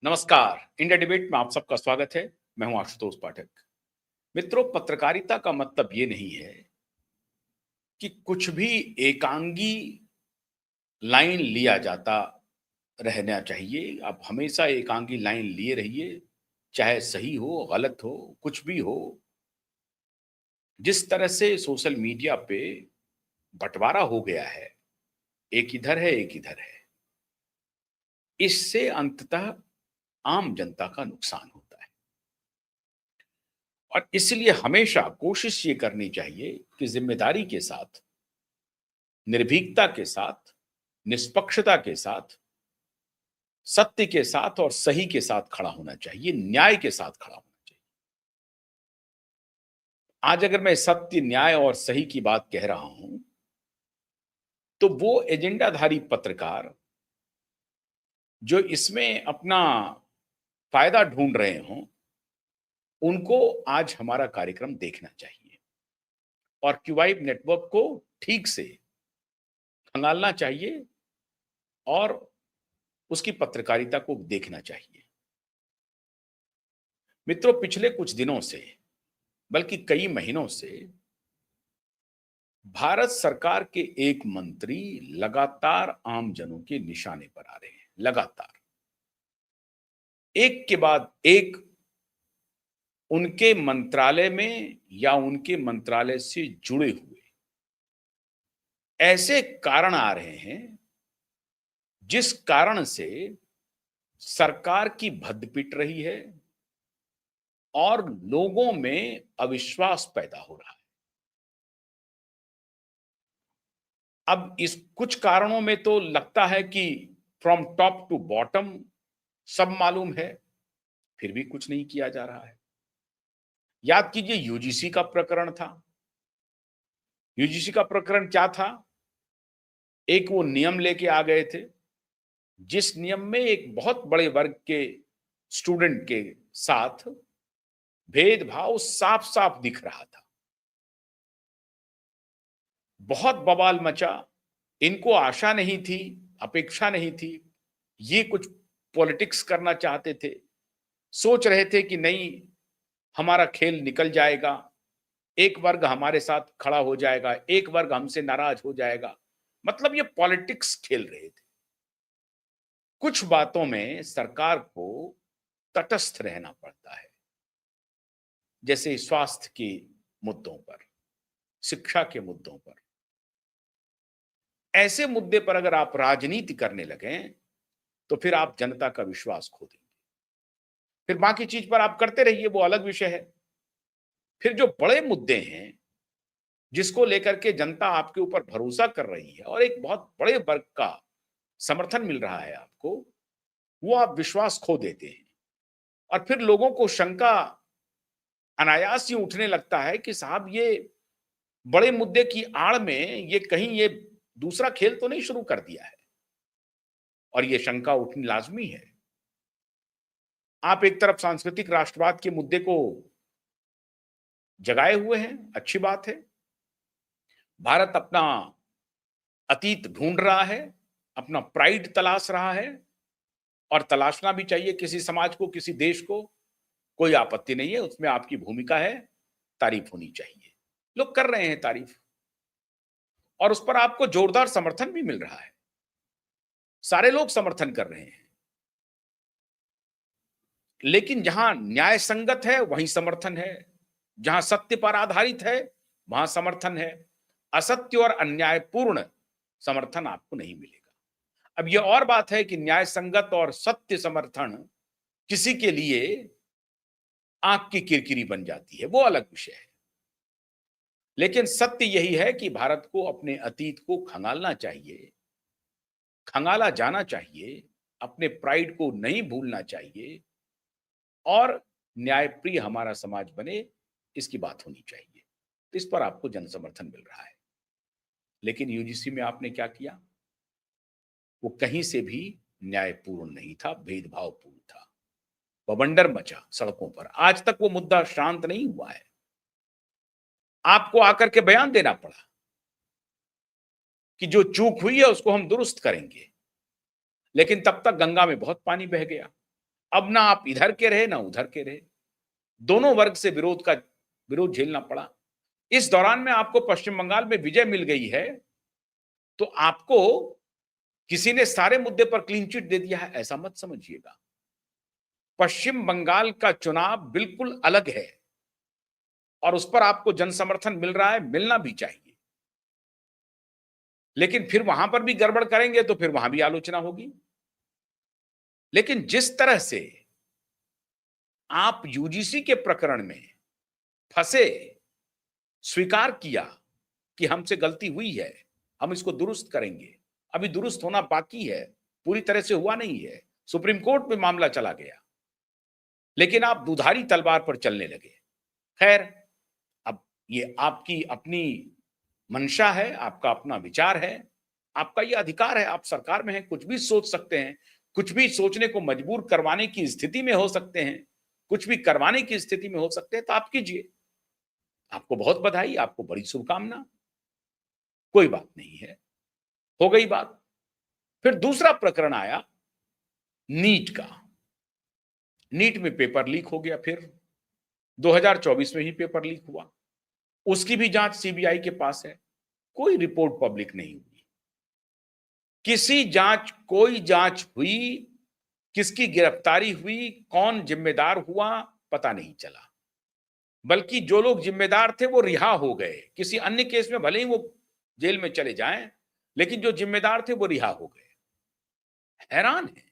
नमस्कार। India debate में आप सबका स्वागत है। मैं हूं आशुतोष पाठक। मित्रों, पत्रकारिता का मतलब ये नहीं है कि कुछ भी एकांगी लाइन लिया जाता रहना चाहिए। आप हमेशा एकांगी लाइन लिए रहिए, चाहे सही हो गलत हो कुछ भी हो। जिस तरह से सोशल मीडिया पे बंटवारा हो गया है, एक इधर है एक इधर है, इससे अंततः आम जनता का नुकसान होता है। और इसलिए हमेशा कोशिश ये करनी चाहिए कि जिम्मेदारी के साथ, निर्भीकता के साथ, निष्पक्षता के साथ, सत्य के साथ और सही के साथ खड़ा होना चाहिए, न्याय के साथ खड़ा होना चाहिए। आज अगर मैं सत्य, न्याय और सही की बात कह रहा हूं, तो वो एजेंडाधारी पत्रकार जो इसमें अपना फायदा ढूंढ रहे हों, उनको आज हमारा कार्यक्रम देखना चाहिए और क्यूवाइब नेटवर्क को ठीक से खंगालना चाहिए और उसकी पत्रकारिता को देखना चाहिए। मित्रों, पिछले कुछ दिनों से, बल्कि कई महीनों से भारत सरकार के एक मंत्री लगातार आमजनों के निशाने पर आ रहे हैं। लगातार एक के बाद एक उनके मंत्रालय में या उनके मंत्रालय से जुड़े हुए ऐसे कारण आ रहे हैं जिस कारण से सरकार की भद्द पिट रही है और लोगों में अविश्वास पैदा हो रहा है। अब इस कुछ कारणों में तो लगता है कि फ्रॉम टॉप टू बॉटम सब मालूम है, फिर भी कुछ नहीं किया जा रहा है। याद कीजिए, यूजीसी का प्रकरण था। यूजीसी का प्रकरण क्या था? एक वो नियम लेके आ गए थे जिस नियम में एक बहुत बड़े वर्ग के स्टूडेंट के साथ भेदभाव साफ साफ दिख रहा था। बहुत बवाल मचा। इनको आशा नहीं थी, अपेक्षा नहीं थी। ये कुछ पॉलिटिक्स करना चाहते थे, सोच रहे थे कि नहीं, हमारा खेल निकल जाएगा, एक वर्ग हमारे साथ खड़ा हो जाएगा, एक वर्ग हमसे नाराज हो जाएगा। मतलब ये पॉलिटिक्स खेल रहे थे। कुछ बातों में सरकार को तटस्थ रहना पड़ता है, जैसे स्वास्थ्य के मुद्दों पर, शिक्षा के मुद्दों पर। ऐसे मुद्दे पर अगर आप राजनीति करने लगें तो फिर आप जनता का विश्वास खो देंगे। फिर बाकी चीज पर आप करते रहिए, वो अलग विषय है। फिर जो बड़े मुद्दे हैं जिसको लेकर के जनता आपके ऊपर भरोसा कर रही है और एक बहुत बड़े वर्ग का समर्थन मिल रहा है आपको, वो आप विश्वास खो देते हैं। और फिर लोगों को शंका अनायास ही उठने लगता है कि साहब, ये बड़े मुद्दे की आड़ में ये कहीं ये दूसरा खेल तो नहीं शुरू कर दिया है। और ये शंका उठनी लाजमी है। आप एक तरफ सांस्कृतिक राष्ट्रवाद के मुद्दे को जगाए हुए हैं, अच्छी बात है। भारत अपना अतीत ढूंढ रहा है, अपना प्राइड तलाश रहा है और तलाशना भी चाहिए। किसी समाज को, किसी देश को कोई आपत्ति नहीं है, उसमें आपकी भूमिका है, तारीफ होनी चाहिए। लोग कर रहे हैं तारीफ और उस पर आपको जोरदार समर्थन भी मिल रहा है। सारे लोग समर्थन कर रहे हैं। लेकिन जहां न्याय संगत है वहीं समर्थन है, जहां सत्य पर आधारित है वहां समर्थन है। असत्य और अन्यायपूर्ण समर्थन आपको नहीं मिलेगा। अब यह और बात है कि न्याय संगत और सत्य समर्थन किसी के लिए आंख की किरकिरी बन जाती है, वो अलग विषय है। लेकिन सत्य यही है कि भारत को अपने अतीत को खंगालना चाहिए, खंगाला जाना चाहिए, अपने प्राइड को नहीं भूलना चाहिए और न्यायप्रिय हमारा समाज बने, इसकी बात होनी चाहिए। तो इस पर आपको जन समर्थन मिल रहा है। लेकिन यूजीसी में आपने क्या किया? वो कहीं से भी न्यायपूर्ण नहीं था, भेदभावपूर्ण था। बवंडर मचा सड़कों पर। आज तक वो मुद्दा शांत नहीं हुआ है। आपको आकर के बयान देना पड़ा कि जो चूक हुई है उसको हम दुरुस्त करेंगे। लेकिन तब तक गंगा में बहुत पानी बह गया। अब ना आप इधर के रहे ना उधर के रहे, दोनों वर्ग से विरोध झेलना पड़ा। इस दौरान में आपको पश्चिम बंगाल में विजय मिल गई है, तो आपको किसी ने सारे मुद्दे पर क्लीन चिट दे दिया है, ऐसा मत समझिएगा। पश्चिम बंगाल का चुनाव बिल्कुल अलग है और उस पर आपको जन समर्थन मिल रहा है, मिलना भी चाहिए। लेकिन फिर वहां पर भी गड़बड़ करेंगे तो फिर वहां भी आलोचना होगी। लेकिन जिस तरह से आप यूजीसी के प्रकरण में फंसे, स्वीकार किया कि हमसे गलती हुई है, हम इसको दुरुस्त करेंगे, अभी दुरुस्त होना बाकी है, पूरी तरह से हुआ नहीं है, सुप्रीम कोर्ट में मामला चला गया, लेकिन आप दुधारी तलवार पर चलने लगे। खैर, अब ये आपकी अपनी मंशा है, आपका अपना विचार है, आपका ये अधिकार है, आप सरकार में हैं, कुछ भी सोच सकते हैं, कुछ भी सोचने को मजबूर करवाने की स्थिति में हो सकते हैं, कुछ भी करवाने की स्थिति में हो सकते हैं, तो आप कीजिए। आपको बहुत बधाई, आपको बड़ी शुभकामना, कोई बात नहीं है, हो गई बात। फिर दूसरा प्रकरण आया नीट का। नीट में पेपर लीक हो गया, फिर 2024 में ही पेपर लीक हुआ, उसकी भी जांच सीबीआई के पास है, कोई रिपोर्ट पब्लिक नहीं हुई, कोई जांच हुई, किसकी गिरफ्तारी हुई, कौन जिम्मेदार हुआ, पता नहीं चला। बल्कि जो लोग जिम्मेदार थे वो रिहा हो गए, किसी अन्य केस में भले ही वो जेल में चले जाएं, लेकिन जो जिम्मेदार थे वो रिहा हो गए। हैरान है,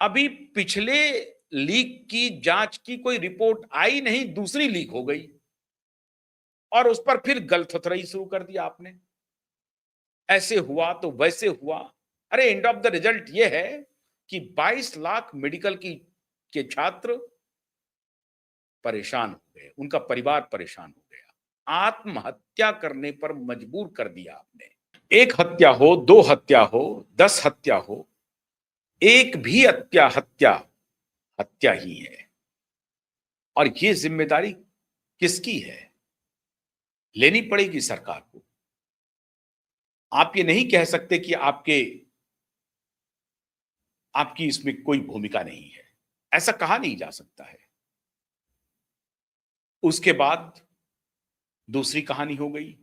अभी पिछले लीक की जांच की कोई रिपोर्ट आई नहीं, दूसरी लीक हो गई और उस पर फिर गलथतरई शुरू कर दिया आपने। ऐसे हुआ तो वैसे हुआ। अरे एंड ऑफ द रिजल्ट ये है कि 22 लाख मेडिकल के छात्र परेशान हो गए, उनका परिवार परेशान हो गया, आत्महत्या करने पर मजबूर कर दिया आपने। एक हत्या हो, 2 हत्या हो, 10 हत्या हो, एक भी हत्या हत्या हत्या ही है। और ये जिम्मेदारी किसकी है? लेनी पड़ेगी सरकार को। आप ये नहीं कह सकते कि आपकी इसमें कोई भूमिका नहीं है, ऐसा कहा नहीं जा सकता है। उसके बाद दूसरी कहानी हो गई,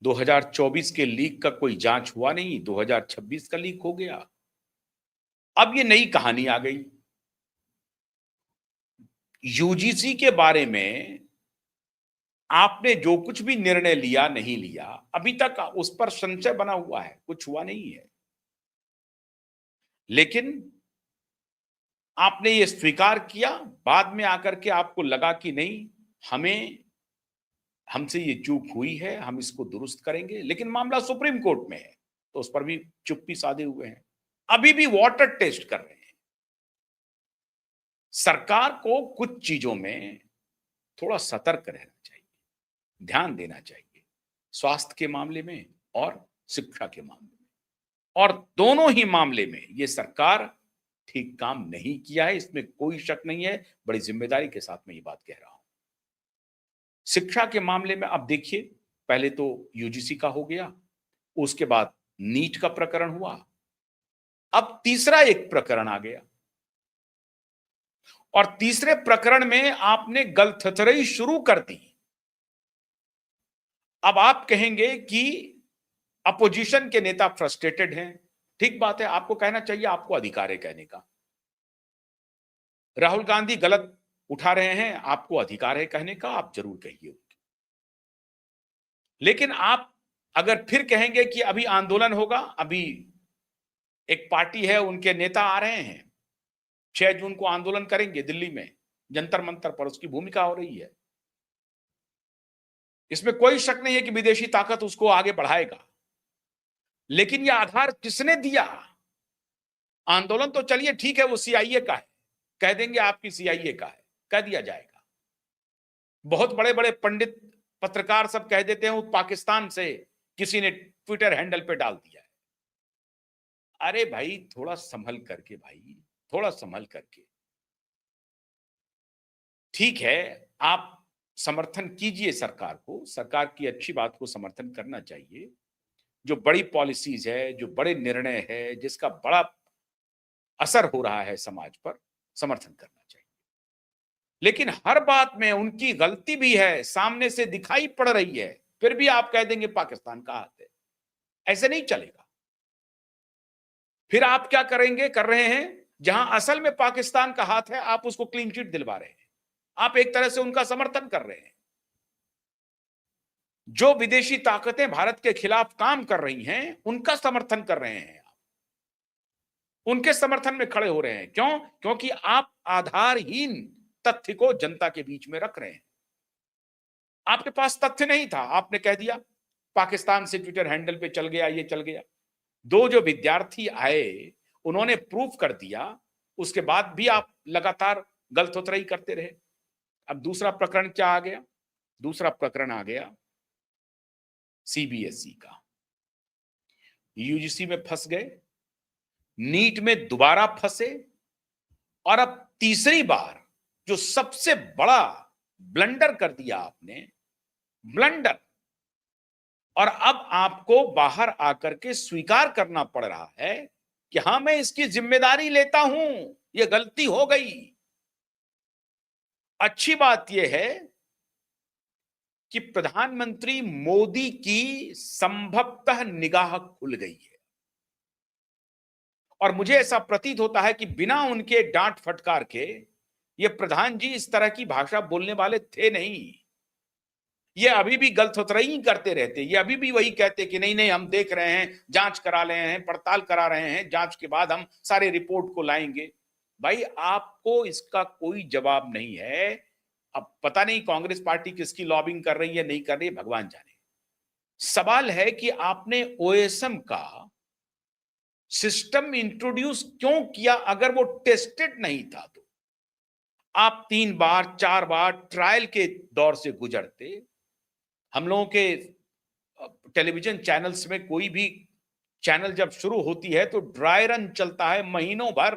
2024 के लीक का कोई जांच हुआ नहीं, 2026 का लीक हो गया। अब ये नई कहानी आ गई, यूजीसी के बारे में आपने जो कुछ भी निर्णय लिया नहीं लिया, अभी तक उस पर संशय बना हुआ है, कुछ हुआ नहीं है। लेकिन आपने ये स्वीकार किया, बाद में आकर के आपको लगा कि नहीं, हमसे ये चूक हुई है, हम इसको दुरुस्त करेंगे, लेकिन मामला सुप्रीम कोर्ट में है, तो उस पर भी चुप्पी साधे हुए हैं, अभी भी वाटर टेस्ट कर रहे हैं। सरकार को कुछ चीजों में थोड़ा सतर्क रहना चाहिए, ध्यान देना चाहिए, स्वास्थ्य के मामले में और शिक्षा के मामले में, और दोनों ही मामले में ये सरकार ठीक काम नहीं किया है, इसमें कोई शक नहीं है। बड़ी जिम्मेदारी के साथ मैं ये बात कह रहा हूं। शिक्षा के मामले में अब देखिए, पहले तो यूजीसी का हो गया, उसके बाद नीट का प्रकरण हुआ, अब तीसरा एक प्रकरण आ गया, और तीसरे प्रकरण में आपने गलथतरई शुरू कर दी। अब आप कहेंगे कि अपोजिशन के नेता फ्रस्ट्रेटेड हैं, ठीक बात है, आपको कहना चाहिए, आपको अधिकार है कहने का। राहुल गांधी गलत उठा रहे हैं, आपको अधिकार है कहने का, आप जरूर कहिए। लेकिन आप अगर फिर कहेंगे कि अभी आंदोलन होगा, अभी एक पार्टी है, उनके नेता आ रहे हैं, 6 जून को आंदोलन करेंगे दिल्ली में जंतर मंतर पर, उसकी भूमिका हो रही है, इसमें कोई शक नहीं है कि विदेशी ताकत उसको आगे बढ़ाएगा। लेकिन यह आधार किसने दिया? आंदोलन तो चलिए ठीक है, वो सीआईए का है, कह देंगे आपकी सीआईए का है, कह दिया जाएगा। बहुत बड़े बड़े पंडित पत्रकार सब कह देते हैं वो पाकिस्तान से किसी ने ट्विटर हैंडल पे डाल दिया है। अरे भाई थोड़ा संभल करके, भाई थोड़ा संभल करके। ठीक है, आप समर्थन कीजिए सरकार को, सरकार की अच्छी बात को समर्थन करना चाहिए, जो बड़ी पॉलिसीज है, जो बड़े निर्णय है, जिसका बड़ा असर हो रहा है समाज पर, समर्थन करना चाहिए। लेकिन हर बात में उनकी गलती भी है, सामने से दिखाई पड़ रही है, फिर भी आप कह देंगे पाकिस्तान का हाथ है। ऐसे नहीं चलेगा। फिर आप क्या करेंगे, कर रहे हैं, जहां असल में पाकिस्तान का हाथ है, आप उसको क्लीन चिट दिलवा रहे हैं। आप एक तरह से उनका समर्थन कर रहे हैं। जो विदेशी ताकतें भारत के खिलाफ काम कर रही हैं, उनका समर्थन कर रहे हैं आप। उनके समर्थन में खड़े हो रहे हैं। क्यों? क्योंकि आप आधारहीन तथ्य को जनता के बीच में रख रहे हैं। आपके पास तथ्य नहीं था, आपने कह दिया, पाकिस्तान से ट्विटर हैंडल पे चल गया, ये चल गया। दो जो विद्यार्थी आए, उन्होंने प्रूफ कर दिया, उसके बाद भी आप लगातार गलतोतराई करते रहे। अब दूसरा प्रकरण क्या आ गया? दूसरा प्रकरण आ गया सीबीएसई का। यूजीसी में फंस गए, नीट में दोबारा फंसे, और अब तीसरी बार जो सबसे बड़ा ब्लंडर कर दिया आपने, ब्लंडर, और अब आपको बाहर आकर के स्वीकार करना पड़ रहा है कि हां, मैं इसकी जिम्मेदारी लेता हूं, यह गलती हो गई। अच्छी बात यह है कि प्रधानमंत्री मोदी की संभवतः निगाह खुल गई है, और मुझे ऐसा प्रतीत होता है कि बिना उनके डांट फटकार के ये प्रधान जी इस तरह की भाषा बोलने वाले थे नहीं। ये अभी भी गलतफहमी करते रहते, ये अभी भी वही कहते कि नहीं नहीं, हम देख रहे हैं, जांच करा रहे हैं, पड़ताल करा रहे हैं, जांच के बाद हम सारे रिपोर्ट को लाएंगे। भाई, आपको इसका कोई जवाब नहीं है। अब पता नहीं कांग्रेस पार्टी किसकी लॉबिंग कर रही है, नहीं कर रही है, भगवान जाने। सवाल है कि आपने ओएसएम का सिस्टम इंट्रोड्यूस क्यों किया? अगर वो टेस्टेड नहीं था तो आप 3 बार 4 बार ट्रायल के दौर से गुजरते। हम लोगों के टेलीविजन चैनल्स में कोई भी चैनल जब शुरू होती है तो ड्राई रन चलता है महीनों भर,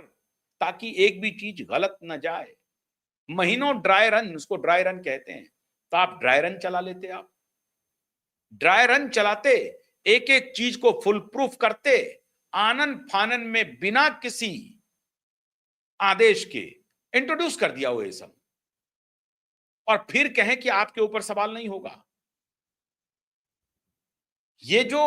ताकि एक भी चीज गलत ना जाए। महीनों ड्राई रन, उसको ड्राई रन कहते हैं। तो आप ड्राई रन चला लेते, आप ड्राई रन चलाते, एक एक चीज को फुल प्रूफ करते, आनन फानन में बिना किसी आदेश के इंट्रोड्यूस कर दिया वो ये सब, और फिर कहें कि आपके ऊपर सवाल नहीं होगा। ये जो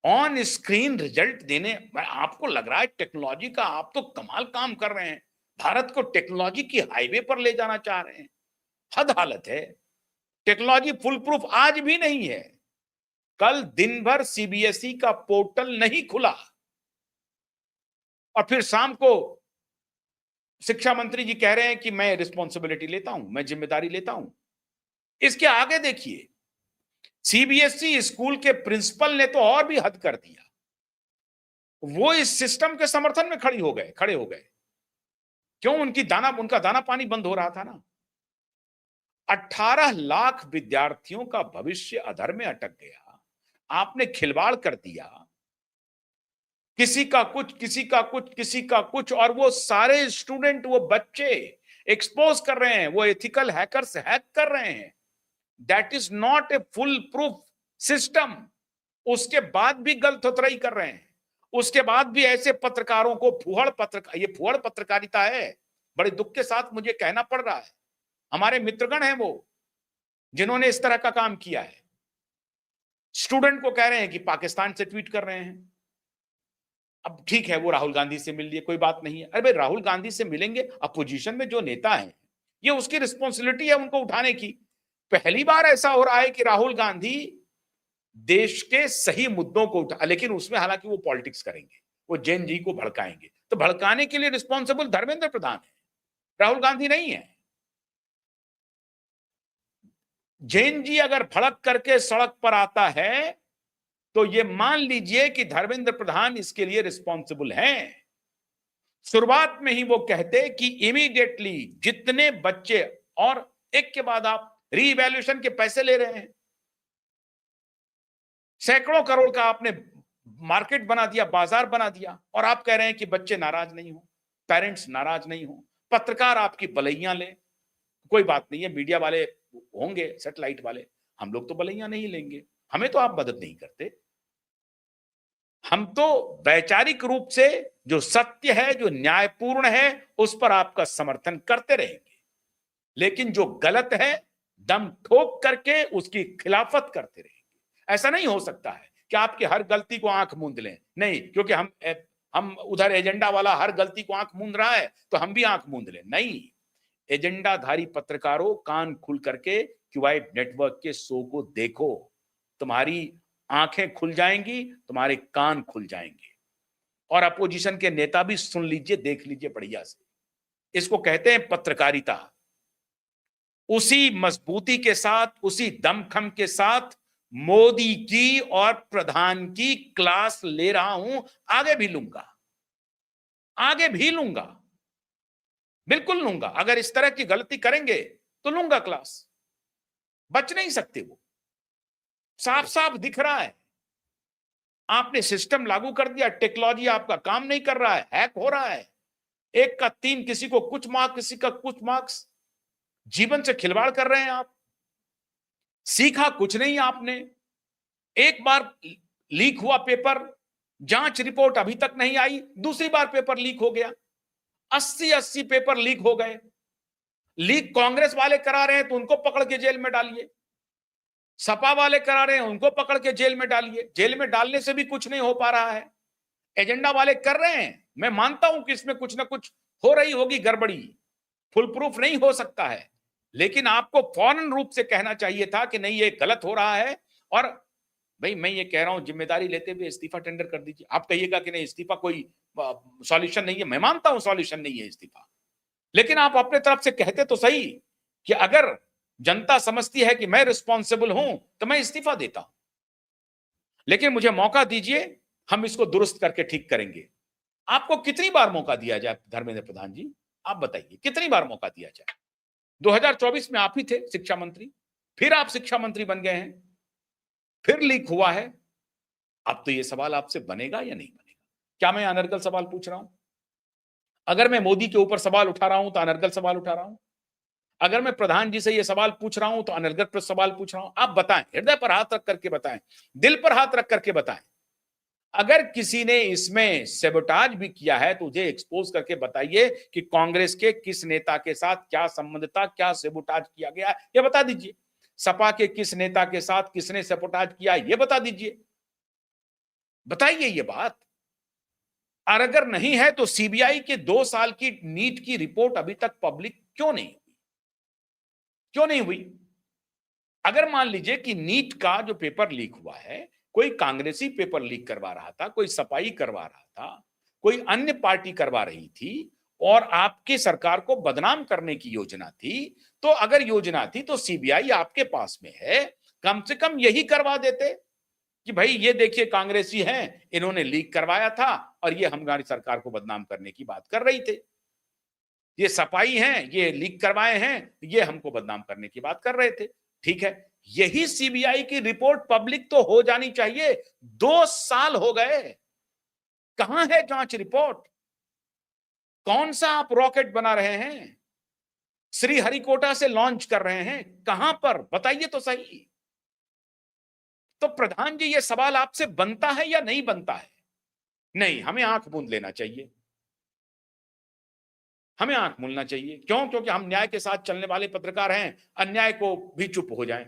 ऑन स्क्रीन रिजल्ट देने, आपको लग रहा है टेक्नोलॉजी का आप तो कमाल काम कर रहे हैं, भारत को टेक्नोलॉजी की हाईवे पर ले जाना चाह रहे हैं। हद हालत है। टेक्नोलॉजी फुल प्रूफ आज भी नहीं है। कल दिन भर सीबीएसई का पोर्टल नहीं खुला, और फिर शाम को शिक्षा मंत्री जी कह रहे हैं कि मैं रिस्पॉन्सिबिलिटी लेता हूं, मैं जिम्मेदारी लेता हूं। इसके आगे देखिए, सीबीएसई स्कूल के प्रिंसिपल ने तो और भी हद कर दिया। वो इस सिस्टम के समर्थन में खड़े हो गए। क्यों? उनका दाना पानी बंद हो रहा था ना। 18 लाख विद्यार्थियों का भविष्य अधर में अटक गया। आपने खिलवाड़ कर दिया, किसी का कुछ, किसी का कुछ, किसी का कुछ, और वो सारे स्टूडेंट, वो बच्चे एक्सपोज कर रहे हैं, वो एथिकल हैकर्स हैक कर रहे हैं। That is not a full proof system. उसके बाद भी गलतफहमी कर रहे हैं। उसके बाद भी ऐसे पत्रकारों को ये फुहड़ पत्रकारिता है। बड़े दुख के साथ मुझे कहना पड़ रहा है, हमारे मित्रगण हैं वो, जिन्होंने इस तरह का काम किया है। स्टूडेंट को कह रहे हैं कि पाकिस्तान से ट्वीट कर रहे हैं। अब ठीक है, वो राहुल गांधी से मिल लिए, कोई बात नहीं है। अरे भाई, राहुल गांधी से मिलेंगे, अपोजिशन में जो नेता हैं, ये उसकी रिस्पॉन्सिबिलिटी है उनको उठाने की। पहली बार ऐसा हो रहा है कि राहुल गांधी देश के सही मुद्दों को उठा, लेकिन उसमें हालांकि वो पॉलिटिक्स करेंगे, वो जैन जी को भड़काएंगे। तो भड़काने के लिए रिस्पॉन्सिबल धर्मेंद्र प्रधान है, राहुल गांधी नहीं है। जैन जी अगर भड़क करके सड़क पर आता है तो ये मान लीजिए कि धर्मेंद्र प्रधान इसके लिए रिस्पॉन्सिबल हैं। शुरुआत में ही वो कहते कि इमीडिएटली जितने बच्चे, और एक के बाद आप रीवैल्यूएशन के पैसे ले रहे हैं, सैकड़ों करोड़ का आपने मार्केट बना दिया, बाजार बना दिया, और आप कह रहे हैं कि बच्चे नाराज नहीं हो, पेरेंट्स नाराज नहीं हो, पत्रकार आपकी बलैया ले। कोई बात नहीं है, मीडिया वाले होंगे, सैटेलाइट वाले, हम लोग तो बलैया नहीं लेंगे, हमें तो आप मदद नहीं करते। हम तो वैचारिक रूप से जो सत्य है, जो न्यायपूर्ण है, उस पर आपका समर्थन करते रहेंगे। लेकिन जो गलत है, दम ठोक करके उसकी खिलाफत करते रहेंगे। ऐसा नहीं हो सकता है कि आपकी हर गलती को आंख मूंद लें। नहीं, क्योंकि हम उधर एजेंडा वाला हर गलती को आंख मूंद रहा है तो हम भी आंख मूंद लें। नहीं, एजेंडाधारी पत्रकारों, कान खुल करके क्यूआइट नेटवर्क के शो को देखो। तुम्हारी आंखें खुल जाएंगी, तुम्हारे कान खुल जाएंगे। और अपोजिशन के नेता भी सुन लीजिए, देख लीजिए बढ़िया से। इसको कहते हैं पत्रकारिता। उसी मजबूती के साथ, उसी दमखम के साथ मोदी की और प्रधान की क्लास ले रहा हूं, आगे भी लूंगा, आगे भी लूंगा, बिल्कुल लूंगा। अगर इस तरह की गलती करेंगे तो लूंगा क्लास, बच नहीं सकते वो। साफ साफ दिख रहा है, आपने सिस्टम लागू कर दिया, टेक्नोलॉजी आपका काम नहीं कर रहा है, हैक हो रहा है। एक का 3, किसी को कुछ मार्क्स, किसी का कुछ मार्क्स, जीवन से खिलवाड़ कर रहे हैं आप। सीखा कुछ नहीं आपने। एक बार लीक हुआ पेपर, जांच रिपोर्ट अभी तक नहीं आई, दूसरी बार पेपर लीक हो गया। 80 पेपर लीक हो गए। लीक कांग्रेस वाले करा रहे हैं तो उनको पकड़ के जेल में डालिए, सपा वाले करा रहे हैं उनको पकड़ के जेल में डालिए। जेल में डालने से भी कुछ नहीं हो पा रहा है। एजेंडा वाले कर रहे हैं, मैं मानता हूं कि इसमें कुछ ना कुछ हो रही होगी गड़बड़ी, फुल प्रूफ नहीं हो सकता है, लेकिन आपको फौरन रूप से कहना चाहिए था कि नहीं, ये गलत हो रहा है। और भाई मैं ये कह रहा हूं, जिम्मेदारी लेते हुए इस्तीफा टेंडर कर दीजिए। आप कहिएगा कि नहीं, इस्तीफा कोई सॉल्यूशन नहीं है, मैं मानता हूं सॉल्यूशन नहीं है इस्तीफा, लेकिन आप अपने तरफ से कहते तो सही कि अगर जनता समझती है कि मैं रिस्पॉन्सिबल हूं तो मैं इस्तीफा देता हूं, लेकिन मुझे मौका दीजिए, हम इसको दुरुस्त करके ठीक करेंगे। आपको कितनी बार मौका दिया जाए धर्मेंद्र प्रधान जी, आप बताइए कितनी बार मौका दिया जाए। 2024 में आप ही थे शिक्षा मंत्री, फिर आप शिक्षा मंत्री बन गए हैं, फिर लीक हुआ है। अब तो ये सवाल आपसे बनेगा या नहीं बनेगा? क्या मैं अनर्गल सवाल पूछ रहा हूं? अगर मैं मोदी के ऊपर सवाल उठा रहा हूं तो अनर्गल सवाल उठा रहा हूं। अगर मैं प्रधान जी से ये सवाल पूछ रहा हूं तो अनर्गल पर सवाल पूछ रहा हूं। आप बताएं, हृदय पर हाथ रख करके बताएं, दिल पर हाथ रख करके बताएं। अगर किसी ने इसमें सेबोटाज भी किया है तो मुझे एक्सपोज करके बताइए कि कांग्रेस के किस नेता के साथ क्या संबंध था, क्या सेबोटाज किया गया, ये बता दीजिए। सपा के किस नेता के साथ किसने सेबोटाज किया, ये बता दीजिए, बताइए ये बात। और अगर नहीं है तो सीबीआई के 2 साल की नीट की रिपोर्ट अभी तक पब्लिक क्यों नहीं हुई, क्यों नहीं हुई? अगर मान लीजिए कि नीट का जो पेपर लीक हुआ है, कोई कांग्रेसी पेपर लीक करवा रहा था, कोई सपाई करवा रहा था, कोई अन्य पार्टी करवा रही थी, और आपकी सरकार को बदनाम करने की योजना थी, तो अगर योजना थी तो सीबीआई आपके पास में है, कम से कम यही करवा देते कि भाई ये देखिए कांग्रेसी हैं, इन्होंने लीक करवाया था और ये हमारी सरकार को बदनाम करने की बात कर रही थे। ये सपाई हैं, ये लीक करवाए हैं, ये हमको बदनाम करने की बात कर रहे थे। ठीक है, यही सीबीआई की रिपोर्ट पब्लिक तो हो जानी चाहिए। 2 साल हो गए, कहां है जांच रिपोर्ट? कौन सा आप रॉकेट बना रहे हैं, श्रीहरिकोटा से लॉन्च कर रहे हैं, कहां पर बताइए तो सही। तो प्रधान जी, ये सवाल आपसे बनता है या नहीं बनता है? नहीं, हमें आंख मूंद लेना चाहिए, हमें आंख मूंदना चाहिए। क्यों? क्योंकि हम न्याय के साथ चलने वाले पत्रकार हैं। अन्याय को भी चुप हो जाएं,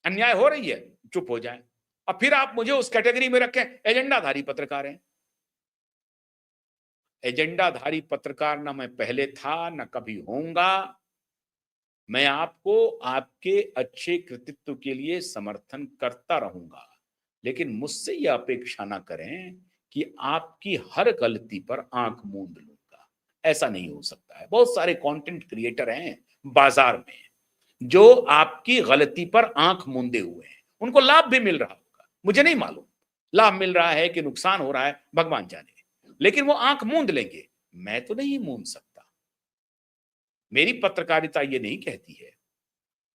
अन्याय हो रही है चुप हो जाएं, और फिर आप मुझे उस कैटेगरी में रखें, एजेंडाधारी पत्रकार हैं। एजेंडाधारी पत्रकार ना मैं पहले था, ना कभी होऊंगा। मैं आपको आपके अच्छे कृतित्व के लिए समर्थन करता रहूंगा, लेकिन मुझसे यह अपेक्षा ना करें कि आपकी हर गलती पर आंख मूंद लूंगा। ऐसा नहीं हो सकता है। बहुत सारे कंटेंट क्रिएटर हैं बाजार में जो आपकी गलती पर आंख मूंदे हुए हैं, उनको लाभ भी मिल रहा होगा, मुझे नहीं मालूम लाभ मिल रहा है कि नुकसान हो रहा है, भगवान जाने, लेकिन वो आंख मूंद लेंगे, मैं तो नहीं मूंद सकता। मेरी पत्रकारिता ये नहीं कहती है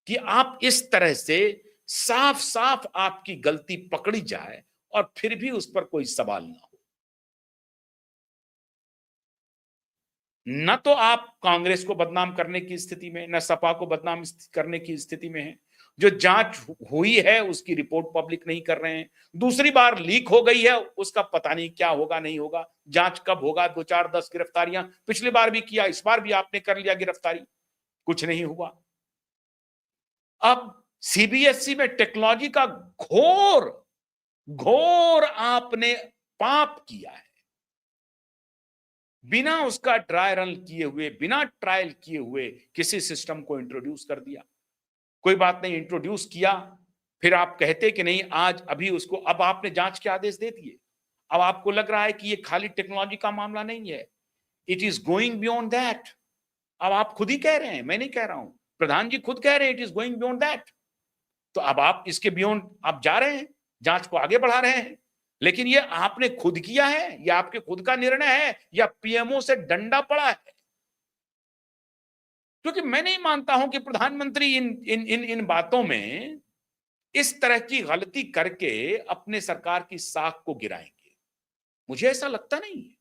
कि आप इस तरह से साफ साफ आपकी गलती पकड़ी जाए और फिर भी उस पर कोई सवाल ना हो। न तो आप कांग्रेस को बदनाम करने की स्थिति में, न सपा को बदनाम करने की स्थिति में हैं। जो जांच हुई है उसकी रिपोर्ट पब्लिक नहीं कर रहे हैं, दूसरी बार लीक हो गई है, उसका पता नहीं क्या होगा नहीं होगा, जांच कब होगा, 2 4 10 गिरफ्तारियां पिछली बार भी किया, इस बार भी आपने कर लिया गिरफ्तारी, कुछ नहीं हुआ। अब सीबीएसई में टेक्नोलॉजी का घोर घोर आपने पाप किया है, बिना उसका ड्राई रन किए हुए, बिना ट्रायल किए हुए किसी सिस्टम को इंट्रोड्यूस कर दिया। कोई बात नहीं, इंट्रोड्यूस किया, फिर आप कहते कि नहीं आज अभी उसको, अब आपने जांच के आदेश दे दिए, अब आपको लग रहा है कि ये खाली टेक्नोलॉजी का मामला नहीं है, it is going beyond that. अब आप खुद ही कह रहे हैं, मैं नहीं कह रहा हूं, प्रधान जी खुद कह रहे हैं it is going beyond that. तो अब आप इसके बियॉन्ड आप जा रहे हैं, जांच को आगे बढ़ा रहे हैं, लेकिन ये आपने खुद किया है, या आपके खुद का निर्णय है, या पीएमओ से डंडा पड़ा है? क्योंकि मैं नहीं मानता हूं कि प्रधानमंत्री इन इन इन इन बातों में इस तरह की गलती करके अपने सरकार की साख को गिराएंगे। मुझे ऐसा लगता नहीं है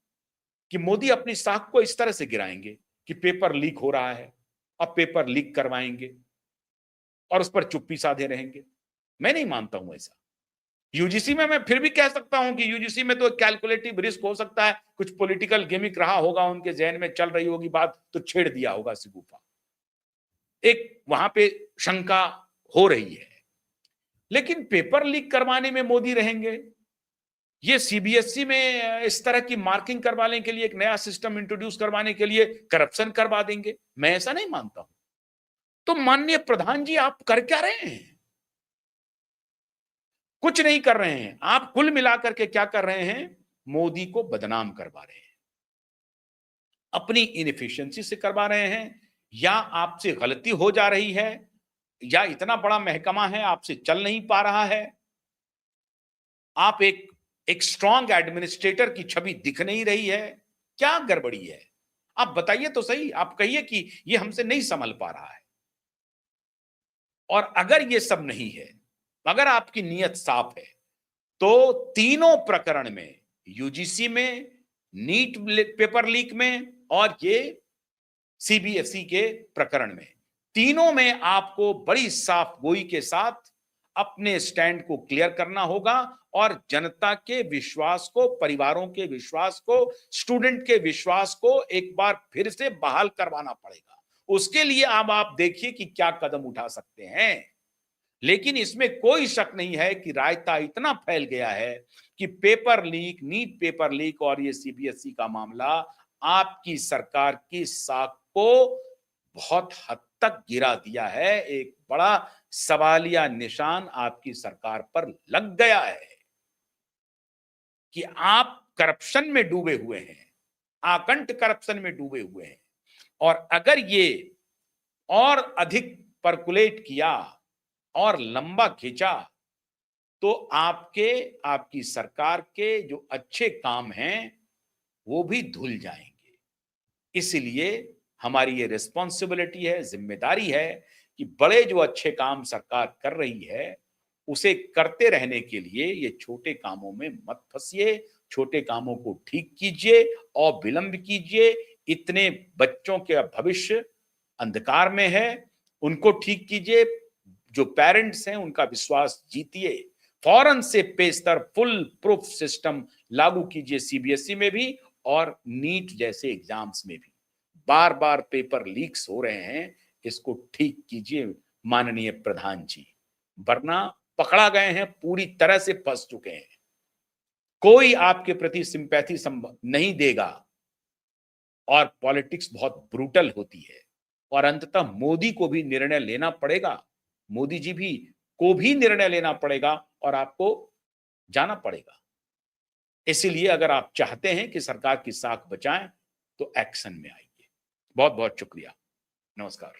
कि मोदी अपनी साख को इस तरह से गिराएंगे कि पेपर लीक हो रहा है, अब पेपर लीक करवाएंगे और उस पर चुप्पी साधे रहेंगे। मैं नहीं मानता हूं ऐसा। यूजीसी में मैं फिर भी कह सकता हूं कि यूजीसी में तो कैलकुलेटिव रिस्क हो सकता है, कुछ पॉलिटिकल गिमिक रहा होगा, उनके जहन में चल रही होगी बात, तो छेड़ दिया होगा सिगुफा, एक वहां पे शंका हो रही है। लेकिन पेपर लीक करवाने में मोदी रहेंगे, ये सीबीएसई में इस तरह की मार्किंग करवाने के लिए एक नया सिस्टम इंट्रोड्यूस करवाने के लिए करप्शन करवा देंगे, मैं ऐसा नहीं मानता हूं। तो माननीय प्रधान जी आप कर क्या रहे हैं? कुछ नहीं कर रहे हैं आप, कुल मिलाकर के क्या कर रहे हैं? मोदी को बदनाम करवा रहे हैं, अपनी इनएफिशिएंसी से करवा रहे हैं, या आपसे गलती हो जा रही है, या इतना बड़ा महकमा है आपसे चल नहीं पा रहा है, आप एक स्ट्रांग एडमिनिस्ट्रेटर की छवि दिख नहीं रही है, क्या गड़बड़ी है? आप बताइए तो सही, आप कहिए कि ये हमसे नहीं संभल पा रहा है। और अगर ये सब नहीं है, अगर आपकी नीयत साफ है, तो तीनों प्रकरण में, यूजीसी में, नीट पेपर लीक में, और ये सीबीएसई के प्रकरण में, तीनों में आपको बड़ी साफ गोई के साथ अपने स्टैंड को क्लियर करना होगा और जनता के विश्वास को, परिवारों के विश्वास को, स्टूडेंट के विश्वास को एक बार फिर से बहाल करवाना पड़ेगा। उसके लिए अब आप देखिए कि क्या कदम उठा सकते हैं। लेकिन इसमें कोई शक नहीं है कि रायता इतना फैल गया है कि paper leak, NEET paper leak और ये सीबीएसई का मामला आपकी सरकार की साख को बहुत हद तक गिरा दिया है। एक बड़ा सवालिया निशान आपकी सरकार पर लग गया है कि आप करप्शन में डूबे हुए हैं, आकंठ करप्शन में डूबे हुए हैं, और अगर ये और अधिक परकुलेट किया और लंबा खींचा तो आपकी सरकार के जो अच्छे काम हैं वो भी धुल जाएंगे। इसलिए हमारी ये रिस्पॉन्सिबिलिटी है, जिम्मेदारी है कि बड़े जो अच्छे काम सरकार कर रही है उसे करते रहने के लिए ये छोटे कामों में मत फंसिए, छोटे कामों को ठीक कीजिए और विलंब कीजिए। इतने बच्चों के भविष्य अंधकार में है, उनको ठीक कीजिए। जो पेरेंट्स हैं उनका विश्वास जीतिए, फौरन से पेशतर फुल प्रूफ सिस्टम लागू कीजिए सीबीएसई में भी और नीट जैसे एग्जाम्स में भी। बार बार पेपर लीक्स हो रहे हैं, इसको ठीक कीजिए माननीय प्रधान जी, वरना पकड़ा गए हैं, पूरी तरह से फंस चुके हैं। कोई आपके प्रति सिंपैथी नहीं देगा और पॉलिटिक्स बहुत ब्रूटल होती है और अंततः मोदी को भी निर्णय लेना पड़ेगा, मोदी जी भी को भी निर्णय लेना पड़ेगा और आपको जाना पड़ेगा। इसलिए अगर आप चाहते हैं कि सरकार की साख बचाएं तो एक्शन में आइए। बहुत बहुत शुक्रिया, नमस्कार।